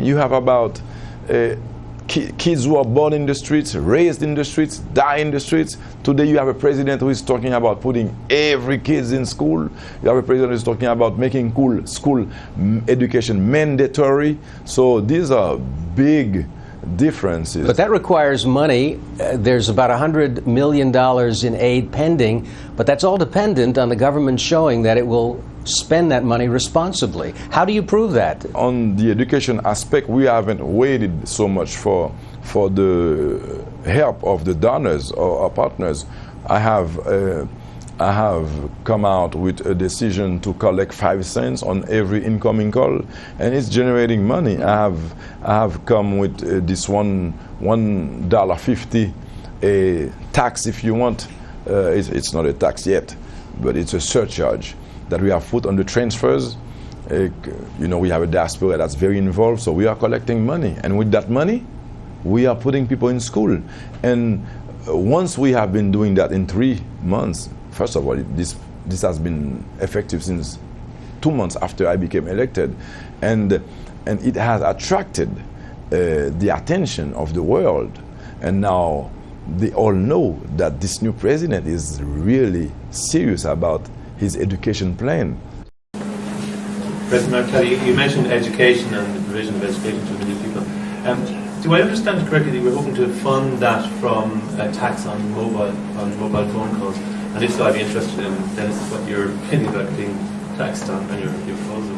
You have about kids who are born in the streets, raised in the streets, die in the streets. Today you have a president who is talking about putting every kid in school. You have a president who is talking about making school education mandatory. So these are big differences. But that requires money. There's about $100 million in aid pending, but that's all dependent on the government showing that it will spend that money responsibly. How do you prove that? On the education aspect, we haven't waited so much for the help of the donors or our partners. I have come out with a decision to collect 5 cents on every incoming call, and it's generating money. I have come with this $1.50 a tax, if you want. It's not a tax yet, but it's a surcharge that we have put on the transfers. You know, we have a diaspora that's very involved, so we are collecting money, and with that money, we are putting people in school. And once we have been doing that in 3 months, first of all, this has been effective since 2 months after I became elected, and it has attracted the attention of the world, and now they all know that this new president is really serious about his education plan. President Martelli, you mentioned education and the provision of education to many people. Do I understand correctly that you were hoping to fund that from a tax on mobile phone calls? And if so, I'd be interested in, Dennis, what you're thinking about being taxed on your proposal.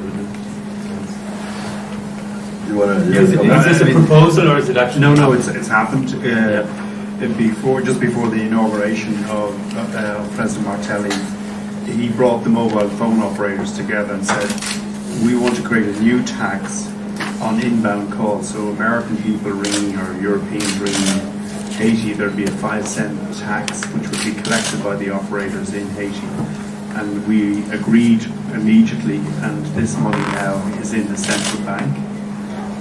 Is this a proposal or is it actually? No, it's happened. Just before the inauguration of President Martelli, he brought the mobile phone operators together and said, we want to create a new tax on inbound calls. So American people ringing or Europeans ringing Haiti, there'd be a 5-cent tax which would be collected by the operators in Haiti. And we agreed immediately, and this money now is in the central bank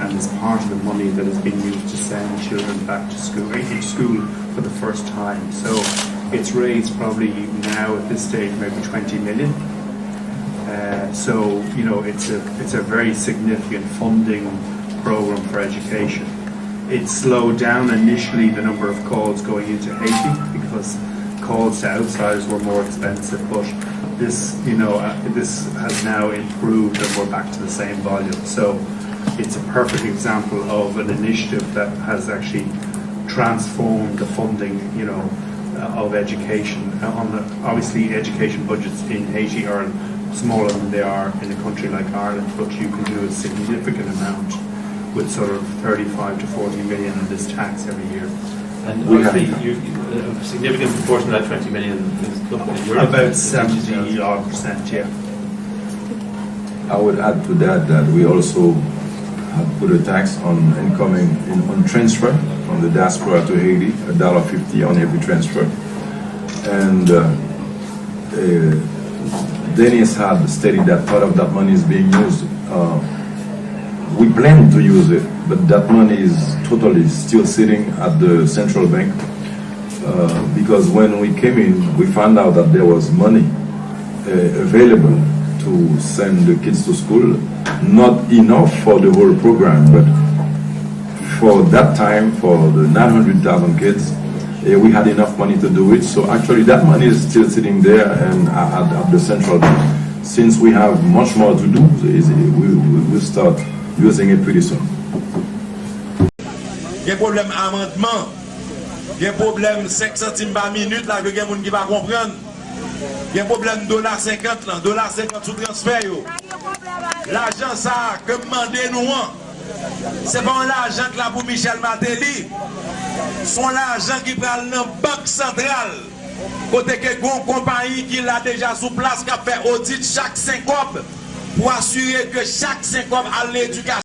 and is part of the money that is being used to send children back to school for the first time. So it's raised probably now at this stage maybe 20 million. So you know it's a very significant funding program for education. It slowed down initially the number of calls going into Haiti because calls to outsiders were more expensive. But this this has now improved and we're back to the same volume. So it's a perfect example of an initiative that has actually transformed the funding, of education. Obviously, education budgets in Haiti are smaller than they are in a country like Ireland, but you can do a significant amount with sort of 35 to 40 million in this tax every year. And obviously, a significant proportion of that 20 million is Europe. About 70%, yeah. I would add to that we also have put a tax on incoming on transfer from the diaspora to Haiti, $1.50 on every transfer. And Dennis had stated that part of that money is being used. We plan to use it, but that money is totally still sitting at the central bank because when we came in, we found out that there was money available to send the kids to school, not enough for the whole program, but for that time, for the 900,000 kids, we had enough money to do it. So actually that money is still sitting there and at the central bank. Since we have much more to do, we'll start using it pretty soon. Il y a un problème amendement, il y a un problème 5 centimes par minute là que il y a des gens qui ne comprennent pas. Il y a un problème $1.50 là, $1.50 sous transfert. L'argent ça que demandez nous, c'est pas l'argent que là pour Michel Martelly, c'est l'argent qui prend dans la banque centrale. Côté que une compagnie qui l'a déjà sous place qui a fait audit chaque syncope pour assurer que chaque syncope a l'éducation.